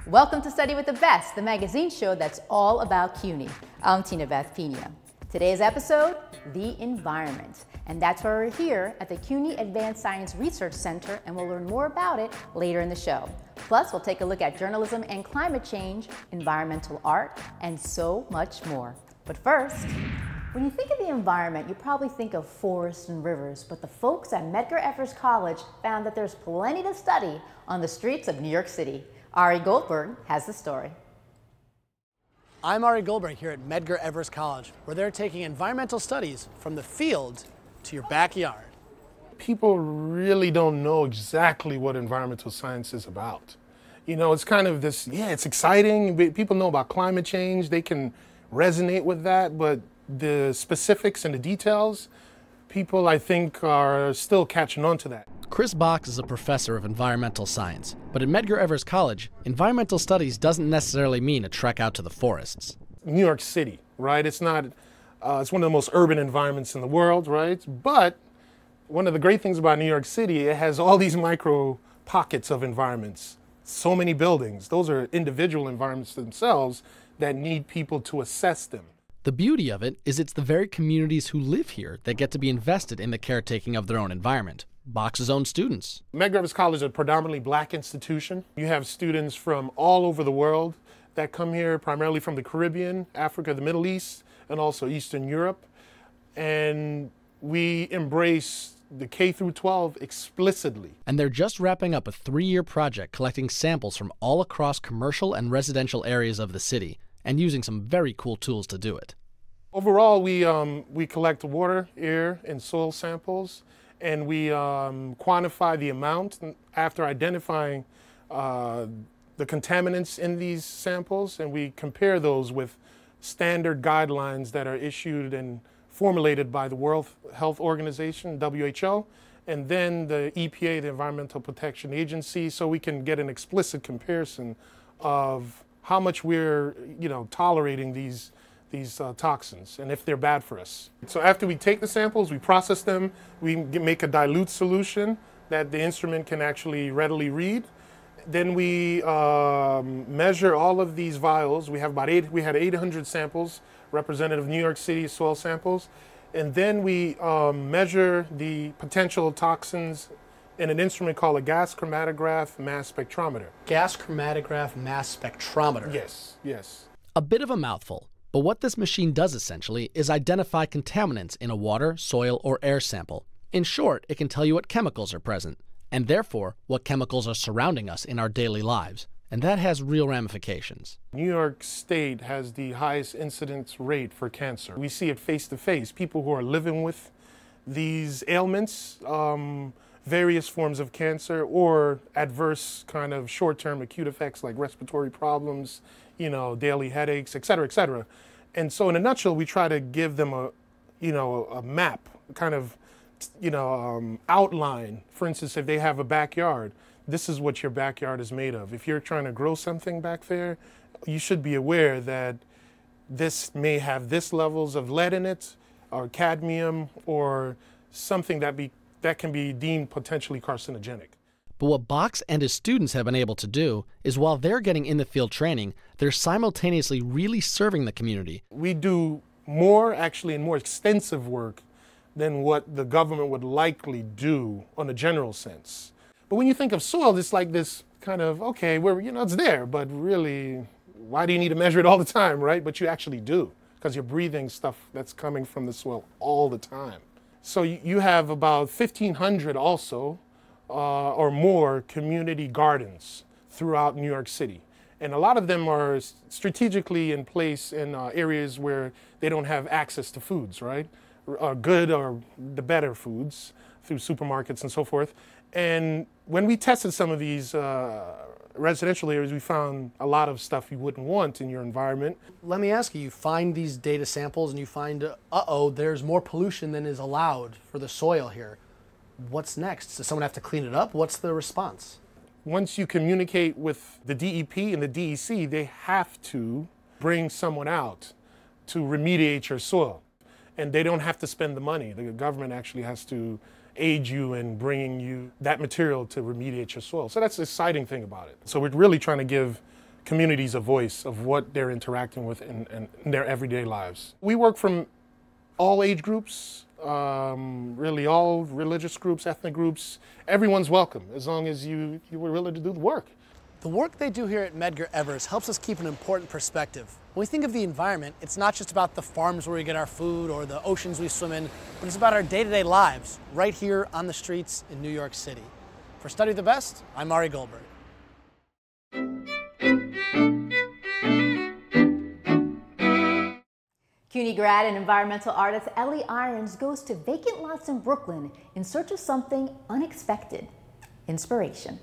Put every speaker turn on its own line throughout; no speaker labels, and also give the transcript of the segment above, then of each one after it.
Welcome to Study with the Best, the magazine show that's all about CUNY. I'm Tina Beth Pena. Today's episode, the environment. And that's why we're here at the CUNY Advanced Science Research Center, and we'll learn more about it later in the show. Plus, we'll take a look at journalism and climate change, environmental art, and so much more. But first, when you think of the environment, you probably think of forests and rivers, but the folks at Medgar Evers College found that there's plenty to study on the streets of New York City. Ari Goldberg has the story.
I'm Ari Goldberg here at Medgar Evers College, where they're taking environmental studies from the field to your backyard.
People really don't know exactly what environmental science is about. You know, it's kind of this, yeah, it's exciting. People know about climate change. They can resonate with that, but the specifics and the details, people, I think, are still catching on to that.
Chris Box is a professor of environmental science, but at Medgar Evers College, environmental studies doesn't necessarily mean a trek out to the forests.
New York City, right? It's not, it's one of the most urban environments in the world, right? But one of the great things about New York City, it has all these micro pockets of environments. So many buildings. Those are individual environments themselves that need people to assess them.
The beauty of it is it's the very communities who live here that get to be invested in the caretaking of their own environment. Box's own students.
Medgar Evers College is a predominantly black institution. You have students from all over the world that come here, primarily from the Caribbean, Africa, the Middle East, and also Eastern Europe. And we embrace the K through 12 explicitly.
And they're just wrapping up a 3-year project collecting samples from all across commercial and residential areas of the city and using some very cool tools to do it.
Overall, we collect water, air, and soil samples, and we quantify the amount after identifying the contaminants in these samples, and we compare those with standard guidelines that are issued and formulated by the World Health Organization, WHO, and then the EPA, the Environmental Protection Agency, so we can get an explicit comparison of how much we're, tolerating these toxins and if they're bad for us. So after we take the samples, we process them, we make a dilute solution that the instrument can actually readily read. Then we measure all of these vials. We had 800 samples representative of New York City soil samples. And then we measure the potential toxins in an instrument called a gas chromatograph mass spectrometer.
Gas chromatograph mass spectrometer.
Yes, yes.
A bit of a mouthful, but what this machine does essentially is identify contaminants in a water, soil, or air sample. In short, it can tell you what chemicals are present, and therefore what chemicals are surrounding us in our daily lives. And that has real ramifications. New
York State has the highest incidence rate for cancer. We see it face to face. People who are living with these ailments, various forms of cancer, or adverse kind of short-term acute effects like respiratory problems, daily headaches, et cetera, et cetera. And so in a nutshell, we try to give them a map, kind of, outline. For instance, if they have a backyard, this is what your backyard is made of. If you're trying to grow something back there, you should be aware that this may have this levels of lead in it, or cadmium, or something that can be deemed potentially carcinogenic.
But what Box and his students have been able to do is while they're getting in the field training, they're simultaneously really serving the community.
We do more, actually, and more extensive work than what the government would likely do on a general sense. But when you think of soil, it's like this kind of, okay, it's there, but really, why do you need to measure it all the time, right? But you actually do, because you're breathing stuff that's coming from the soil all the time. So you have about 1,500 also, or more, community gardens throughout New York City. And a lot of them are strategically in place in areas where they don't have access to foods, right? Good or the better foods through supermarkets and so forth. And when we tested some of these residential areas, we found a lot of stuff you wouldn't want in your environment.
Let me ask you, you find these data samples and you find, there's more pollution than is allowed for the soil here. What's next? Does someone have to clean it up? What's the response?
Once you communicate with the DEP and the DEC, they have to bring someone out to remediate your soil. And they don't have to spend the money. The government actually has to aid you in bringing you that material to remediate your soil. So that's the exciting thing about it. So we're really trying to give communities a voice of what they're interacting with in their everyday lives. We work from all age groups, really all religious groups, ethnic groups. Everyone's welcome as long as you were willing to do the work.
The work they do here at Medgar Evers helps us keep an important perspective. When we think of the environment, it's not just about the farms where we get our food or the oceans we swim in, but it's about our day-to-day lives right here on the streets in New York City. For Study the Best, I'm Ari Goldberg.
CUNY grad and environmental artist Ellie Irons goes to vacant lots in Brooklyn in search of something unexpected: inspiration.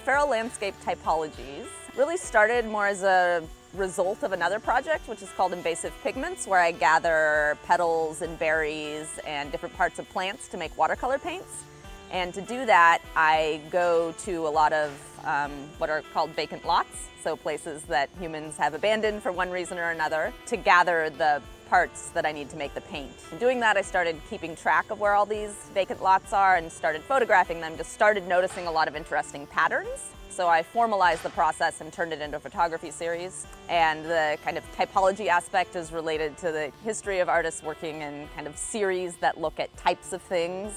Feral landscape typologies really started more as a result of another project, which is called invasive pigments, where I gather petals and berries and different parts of plants to make watercolor paints. And to do that, I go to a lot of what are called vacant lots, so places that humans have abandoned for one reason or another, to gather the parts that I need to make the paint. In doing that, I started keeping track of where all these vacant lots are and started photographing them, just started noticing a lot of interesting patterns. So I formalized the process and turned it into a photography series. And the kind of typology aspect is related to the history of artists working in kind of series that look at types of things.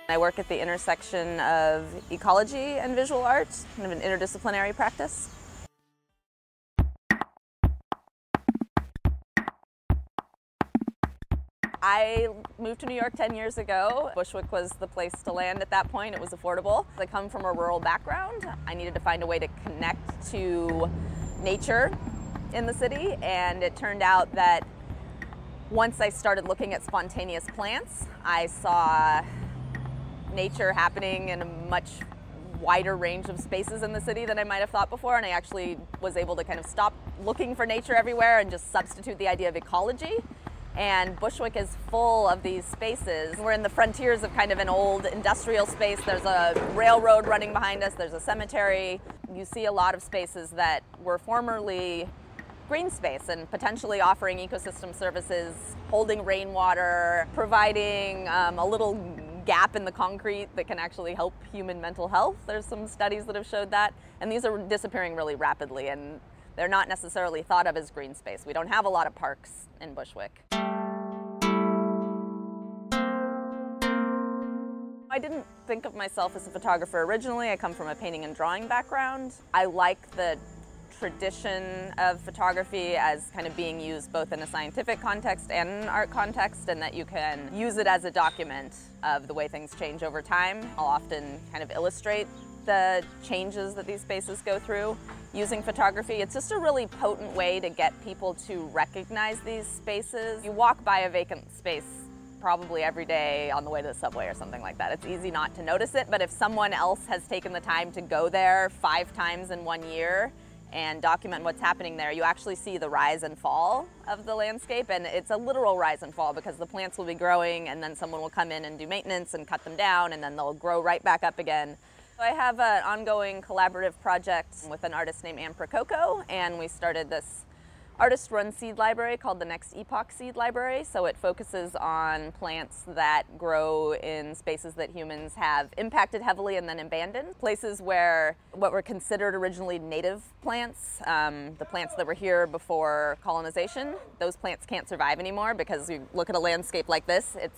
I work at the intersection of ecology and visual arts, kind of an interdisciplinary practice. I moved to New York 10 years ago. Bushwick was the place to land at that point. It was affordable. I come from a rural background. I needed to find a way to connect to nature in the city, and it turned out that once I started looking at spontaneous plants, I saw nature happening in a much wider range of spaces in the city than I might have thought before, and I actually was able to kind of stop looking for nature everywhere and just substitute the idea of ecology. And Bushwick is full of these spaces. We're in the frontiers of kind of an old industrial space. There's a railroad running behind us. There's a cemetery. You see a lot of spaces that were formerly green space and potentially offering ecosystem services, holding rainwater, providing a little gap in the concrete that can actually help human mental health. There's some studies that have showed that. And these are disappearing really rapidly, and they're not necessarily thought of as green space. We don't have a lot of parks in Bushwick. I didn't think of myself as a photographer originally. I come from a painting and drawing background. I like the tradition of photography as kind of being used both in a scientific context and an art context, and that you can use it as a document of the way things change over time. I'll often kind of illustrate the changes that these spaces go through using photography. It's just a really potent way to get people to recognize these spaces. You walk by a vacant space probably every day on the way to the subway or something like that. It's easy not to notice it, but if someone else has taken the time to go there 5 times in 1 year and document what's happening there, you actually see the rise and fall of the landscape, and it's a literal rise and fall because the plants will be growing and then someone will come in and do maintenance and cut them down, and then they'll grow right back up again. I have an ongoing collaborative project with an artist named Anne Prococo, and we started this artist-run seed library called the Next Epoch Seed Library. So it focuses on plants that grow in spaces that humans have impacted heavily and then abandoned. Places where what were considered originally native plants, the plants that were here before colonization, those plants can't survive anymore because you look at a landscape like this, it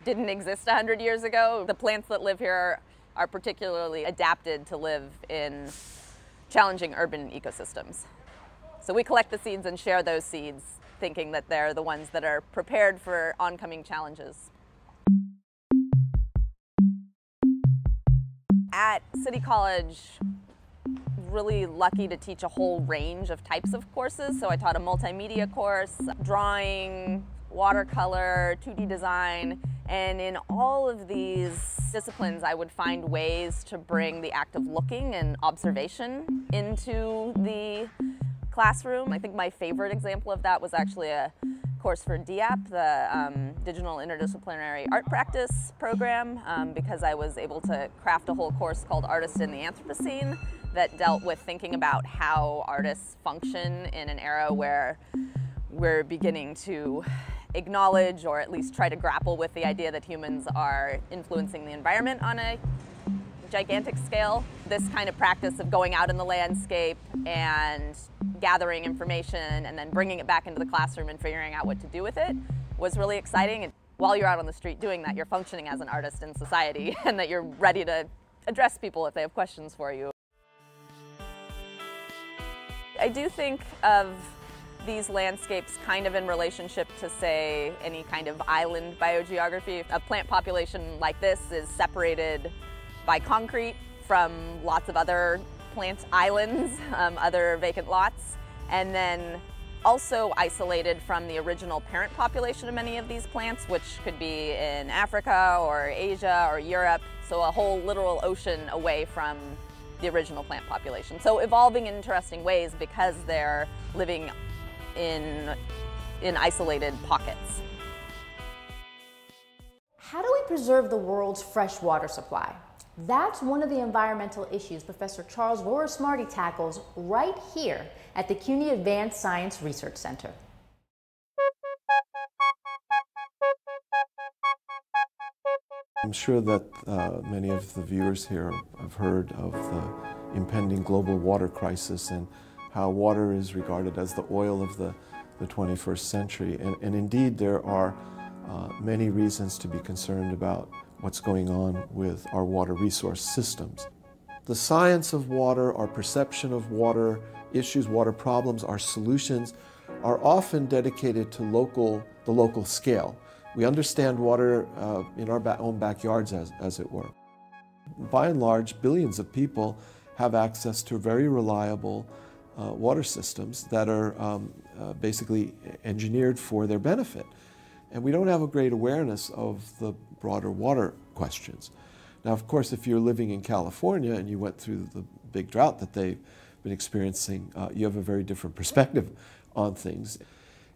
didn't exist 100 years ago. The plants that live here are particularly adapted to live in challenging urban ecosystems. So we collect the seeds and share those seeds, thinking that they're the ones that are prepared for oncoming challenges. At City College, really lucky to teach a whole range of types of courses. So I taught a multimedia course, drawing, watercolor, 2D design, and in all of these disciplines I would find ways to bring the act of looking and observation into the classroom. I think my favorite example of that was actually a course for DIAP, the Digital Interdisciplinary Art Practice program, because I was able to craft a whole course called Artists in the Anthropocene that dealt with thinking about how artists function in an era where we're beginning to acknowledge, or at least try to grapple with, the idea that humans are influencing the environment on a gigantic scale. This kind of practice of going out in the landscape and gathering information and then bringing it back into the classroom and figuring out what to do with it was really exciting. And while you're out on the street doing that, you're functioning as an artist in society and that you're ready to address people if they have questions for you. I do think of these landscapes kind of in relationship to, say, any kind of island biogeography. A plant population like this is separated by concrete from lots of other plant islands, other vacant lots, and then also isolated from the original parent population of many of these plants, which could be in Africa or Asia or Europe, so a whole literal ocean away from the original plant population. So evolving in interesting ways because they're living in isolated pockets.
How do we preserve the world's fresh water supply? That's one of the environmental issues Professor Charles Vorosmarty tackles right here at the CUNY Advanced Science Research Center.
I'm sure that many of the viewers here have heard of the impending global water crisis and how water is regarded as the oil of the 21st century. And indeed, there are many reasons to be concerned about what's going on with our water resource systems. The science of water, our perception of water issues, water problems, our solutions are often dedicated to the local scale. We understand water in our own backyards, as it were. By and large, billions of people have access to very reliable water systems that are basically engineered for their benefit. And we don't have a great awareness of the broader water questions. Now, of course, if you're living in California and you went through the big drought that they've been experiencing, you have a very different perspective on things.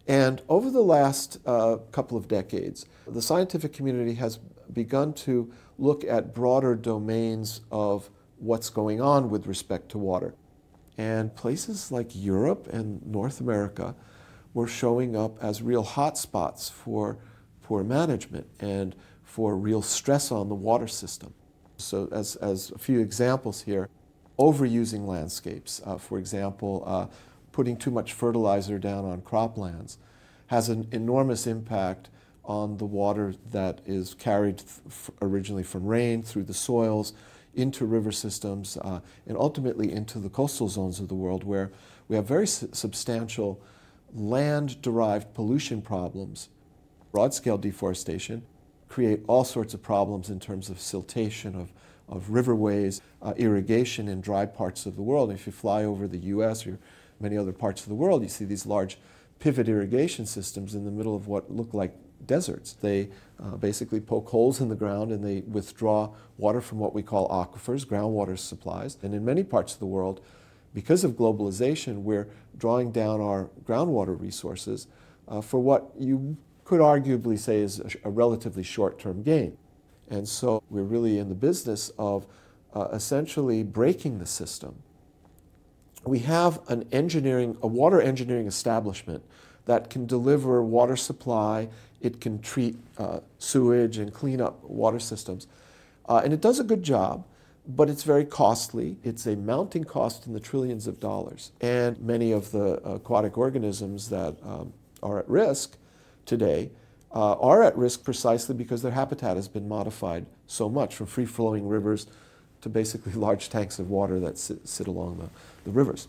And over the last couple of decades, the scientific community has begun to look at broader domains of what's going on with respect to water. And places like Europe and North America were showing up as real hotspots for poor management and for real stress on the water system. So as a few examples here, overusing landscapes, for example, putting too much fertilizer down on croplands has an enormous impact on the water that is carried originally from rain through the soils into river systems and ultimately into the coastal zones of the world, where we have very substantial land-derived pollution problems. Broad-scale deforestation create all sorts of problems in terms of siltation of riverways, irrigation in dry parts of the world. If you fly over the US or many other parts of the world, you see these large pivot irrigation systems in the middle of what look like deserts. They basically poke holes in the ground and they withdraw water from what we call aquifers, groundwater supplies. And in many parts of the world, because of globalization, we're drawing down our groundwater resources for what you could arguably say is a relatively short-term gain. And so we're really in the business of essentially breaking the system. We have a water engineering establishment that can deliver water supply, it can treat sewage and clean up water systems. And it does a good job, but it's very costly. It's a mounting cost in the trillions of dollars. And many of the aquatic organisms that are at risk today are at risk precisely because their habitat has been modified so much, from free-flowing rivers to basically large tanks of water that sit along the rivers.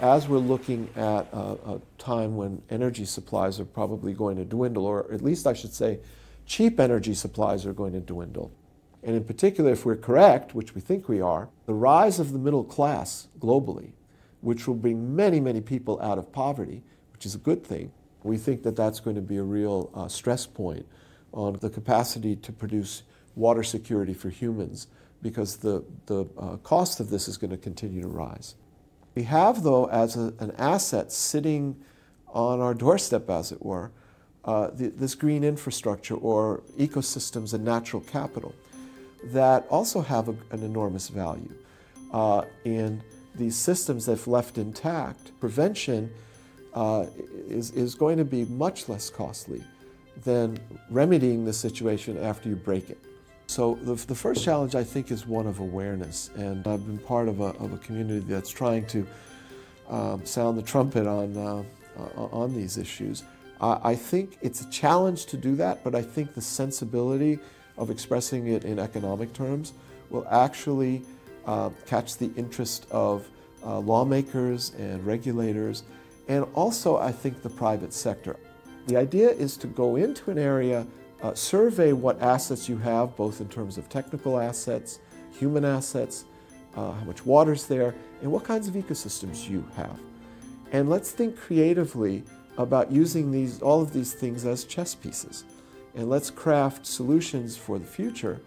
As we're looking at a time when energy supplies are probably going to dwindle, or at least I should say cheap energy supplies are going to dwindle, and in particular, if we're correct, which we think we are, the rise of the middle class globally, which will bring many, many people out of poverty, which is a good thing, we think that that's going to be a real stress point on the capacity to produce water security for humans, because the cost of this is going to continue to rise. We have, though, as an asset sitting on our doorstep, as it were, this green infrastructure or ecosystems and natural capital that also have an enormous value. In these systems that if left intact, prevention is going to be much less costly than remedying the situation after you break it. So the first challenge, I think, is one of awareness, and I've been part of a community that's trying to sound the trumpet on these issues. I think it's a challenge to do that, but I think the sensibility of expressing it in economic terms will actually catch the interest of lawmakers and regulators, and also, I think, the private sector. The idea is to go into an area, survey what assets you have, both in terms of technical assets, human assets, how much water's there, and what kinds of ecosystems you have. And let's think creatively about using all of these things as chess pieces. And let's craft solutions for the future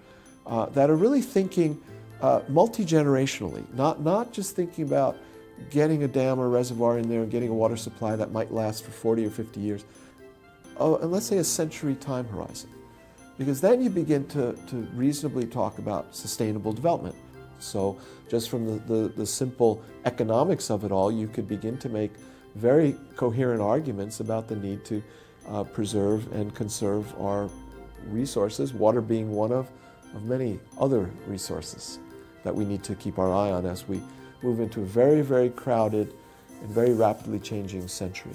that are really thinking multi-generationally, not just thinking about getting a dam or reservoir in there and getting a water supply that might last for 40 or 50 years, and let's say a century time horizon. Because then you begin to reasonably talk about sustainable development. So just from the simple economics of it all, you could begin to make very coherent arguments about the need to preserve and conserve our resources, water being one of many other resources that we need to keep our eye on as we move into a very, very crowded and very rapidly changing century.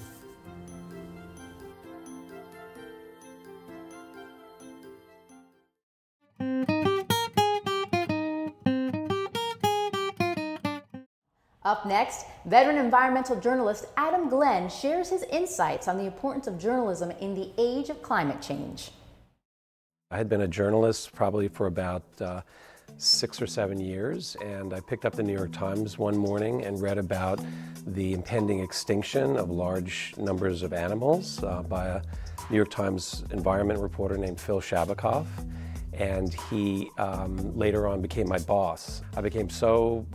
Up next, veteran environmental journalist Adam Glenn shares his insights on the importance of journalism in the age of climate change.
I had been a journalist probably for about 6 or 7 years, and I picked up the New York Times one morning and read about the impending extinction of large numbers of animals by a New York Times environment reporter named Phil Shabakov, and he later on became my boss. I became so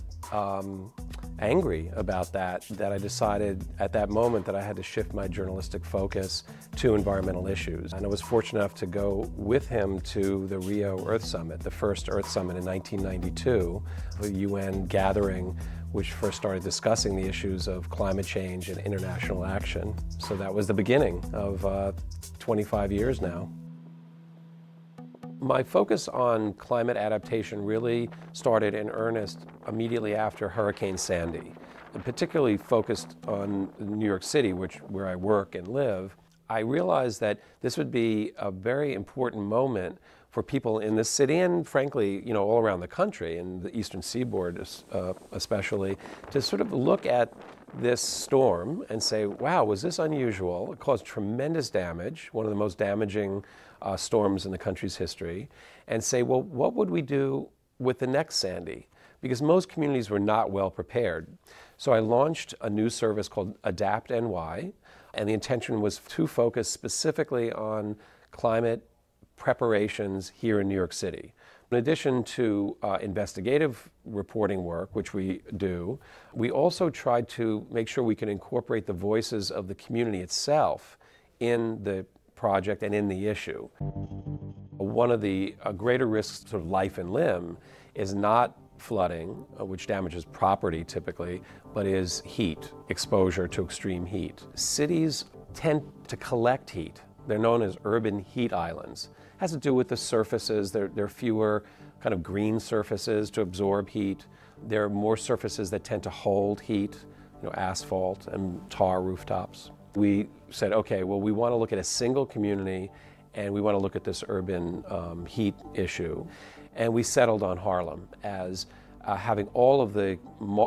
angry about that I decided at that moment that I had to shift my journalistic focus to environmental issues. And I was fortunate enough to go with him to the Rio Earth Summit, the first Earth Summit in 1992, a UN gathering which first started discussing the issues of climate change and international action. So that was the beginning of 25 years now. My focus on climate adaptation really started in earnest immediately after Hurricane Sandy, and particularly focused on New York City, where I work and live. I realized that this would be a very important moment for people in this city and, frankly, all around the country, and the Eastern Seaboard especially, to sort of look at this storm and say, wow, was this unusual? It caused tremendous damage, one of the most damaging storms in the country's history, and say, well, what would we do with the next Sandy? Because most communities were not well prepared. So I launched a new service called Adapt NY, and the intention was to focus specifically on climate preparations here in New York City. In addition to investigative reporting work, which we do, we also tried to make sure we can incorporate the voices of the community itself in the project and in the issue. One of the greater risks to life and limb is not flooding, which damages property typically, but is heat, exposure to extreme heat. Cities tend to collect heat. They're known as urban heat islands. It has to do with the surfaces. There are fewer kind of green surfaces to absorb heat. There are more surfaces that tend to hold heat, asphalt and tar rooftops. We said, okay, well, we want to look at a single community and we want to look at this urban heat issue. And we settled on Harlem as having all of the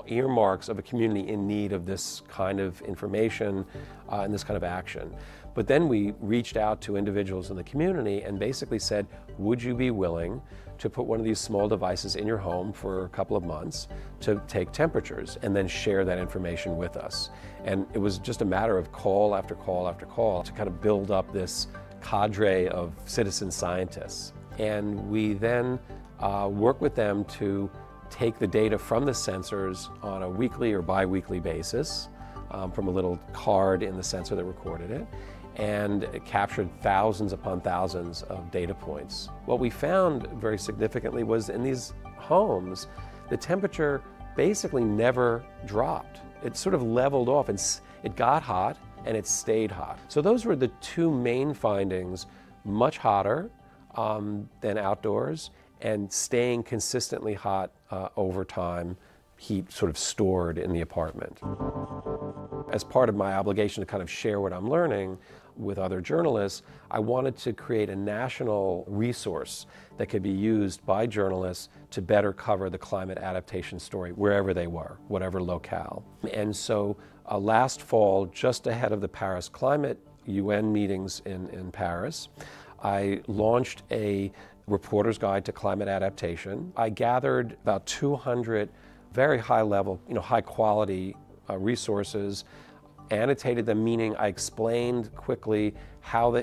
earmarks of a community in need of this kind of information and this kind of action. But then we reached out to individuals in the community and basically said, would you be willing to put one of these small devices in your home for a couple of months to take temperatures and then share that information with us? And it was just a matter of call after call after call to kind of build up this cadre of citizen scientists. And we then work with them to take the data from the sensors on a weekly or bi-weekly basis from a little card in the sensor that recorded it, and it captured thousands upon thousands of data points. What we found very significantly was in these homes, the temperature basically never dropped. It sort of leveled off, and it got hot and it stayed hot. So those were the two main findings: much hotter than outdoors, and staying consistently hot over time, heat sort of stored in the apartment. As part of my obligation to kind of share what I'm learning with other journalists, I wanted to create a national resource that could be used by journalists to better cover the climate adaptation story wherever they were, whatever locale. And so last fall, just ahead of the Paris climate UN meetings in Paris, I launched a reporter's guide to climate adaptation. I gathered about 200 very high level, high quality resources, annotated them, meaning I explained quickly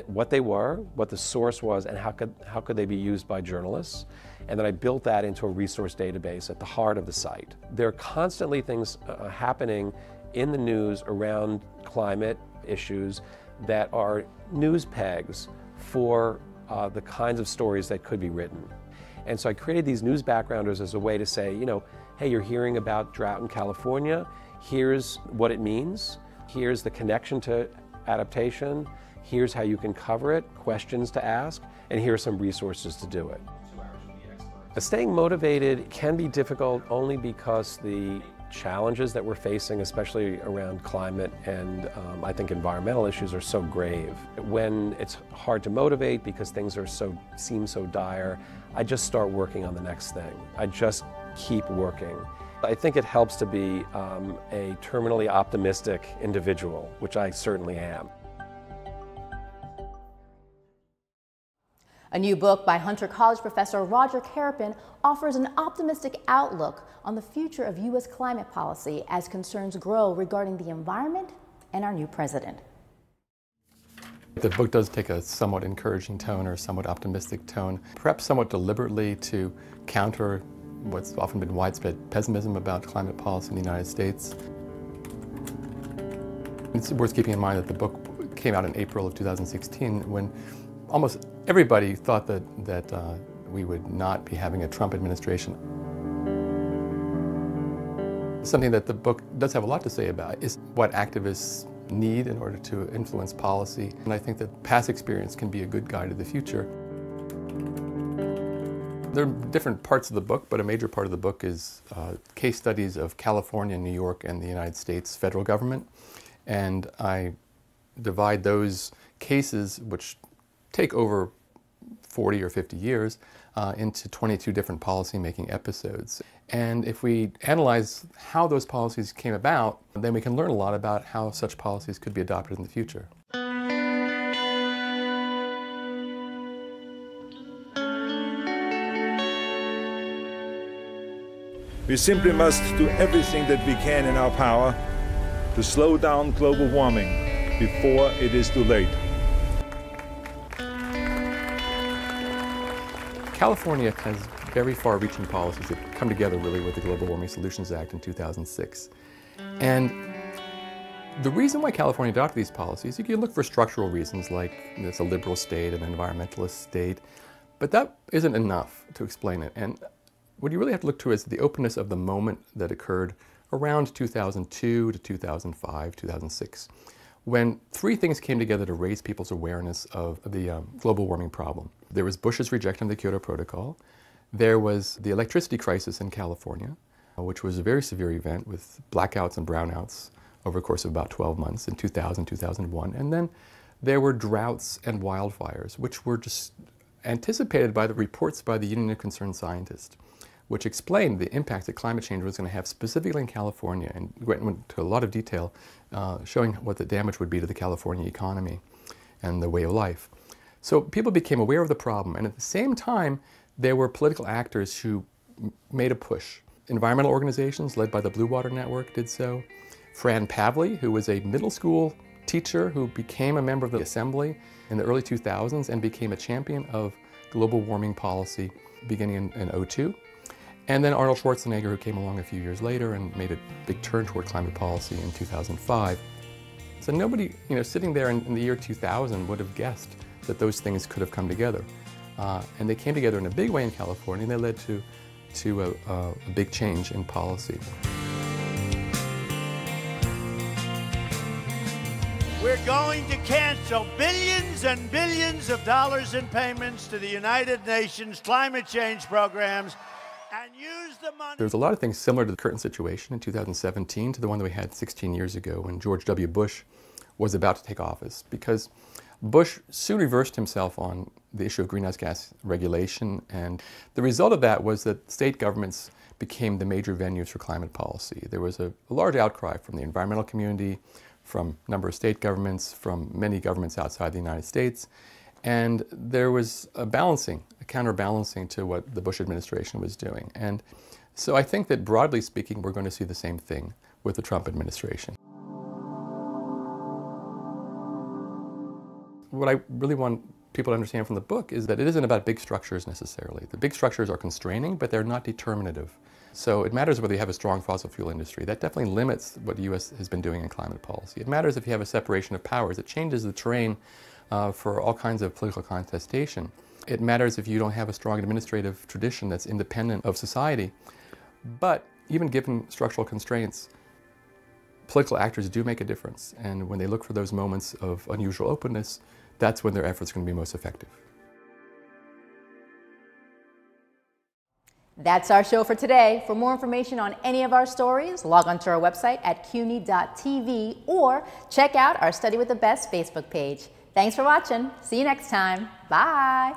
what they were, what the source was, and how could they be used by journalists. And then I built that into a resource database at the heart of the site. There are constantly things happening in the news around climate issues that are news pegs for the kinds of stories that could be written. And so I created these news backgrounders as a way to say, hey, you're hearing about drought in California, here's what it means, here's the connection to adaptation, here's how you can cover it, questions to ask, and here are some resources to do it. Staying motivated can be difficult only because the challenges that we're facing, especially around climate and I think environmental issues, are so grave. When it's hard to motivate because things seem so dire, I just start working on the next thing. I just keep working. I think it helps to be a terminally optimistic individual, which I certainly am.
A new book by Hunter College professor Roger Karapin offers an optimistic outlook on the future of U.S. climate policy as concerns grow regarding the environment and our new president.
The book does take a somewhat encouraging tone or somewhat optimistic tone, perhaps somewhat deliberately to counter what's often been widespread pessimism about climate policy in the United States. It's worth keeping in mind that the book came out in April of 2016 when almost everybody thought that we would not be having a Trump administration. Something that the book does have a lot to say about is what activists need in order to influence policy. And I think that past experience can be a good guide to the future. There are different parts of the book, but a major part of the book is case studies of California, New York, and the United States federal government. And I divide those cases, which take over 40 or 50 years, into 22 different policy-making episodes. And if we analyze how those policies came about, then we can learn a lot about how such policies could be adopted in the future.
We simply must do everything that we can in our power to slow down global warming before it is too late.
California has very far-reaching policies that come together really with the Global Warming Solutions Act in 2006. And the reason why California adopted these policies, you can look for structural reasons like it's a liberal state, an environmentalist state, but that isn't enough to explain it. And what you really have to look to is the openness of the moment that occurred around 2002 to 2005, 2006, when three things came together to raise people's awareness of the global warming problem. There was Bush's rejection of the Kyoto Protocol. There was the electricity crisis in California, which was a very severe event with blackouts and brownouts over the course of about 12 months in 2000, 2001. And then there were droughts and wildfires, which were just anticipated by the reports by the Union of Concerned Scientists, which explained the impact that climate change was going to have specifically in California, and went into a lot of detail showing what the damage would be to the California economy and the way of life. So people became aware of the problem, and at the same time, there were political actors who made a push. Environmental organizations led by the Blue Water Network did so. Fran Pavley, who was a middle school teacher who became a member of the Assembly in the early 2000s and became a champion of global warming policy beginning in 2002. And then Arnold Schwarzenegger, who came along a few years later and made a big turn toward climate policy in 2005. So nobody, sitting there in the year 2000 would have guessed that those things could have come together. And they came together in a big way in California, and they led to a big change in policy.
We're going to cancel billions and billions of dollars in payments to the United Nations climate change programs and use the money.
There's a lot of things similar to the current situation in 2017 to the one that we had 16 years ago when George W. Bush was about to take office, because Bush soon reversed himself on the issue of greenhouse gas regulation, and the result of that was that state governments became the major venues for climate policy. There was a large outcry from the environmental community, from a number of state governments, from many governments outside the United States, and there was a counterbalancing to what the Bush administration was doing. And so I think that broadly speaking, we're going to see the same thing with the Trump administration. What I really want people to understand from the book is that it isn't about big structures necessarily. The big structures are constraining, but they're not determinative. So it matters whether you have a strong fossil fuel industry. That definitely limits what the U.S. has been doing in climate policy. It matters if you have a separation of powers. It changes the terrain for all kinds of political contestation. It matters if you don't have a strong administrative tradition that's independent of society. But even given structural constraints, political actors do make a difference. And when they look for those moments of unusual openness, that's when their efforts are going to be most effective.
That's our show for today. For more information on any of our stories, log on to our website at CUNY.TV or check out our Study with the Best Facebook page. Thanks for watching. See you next time. Bye.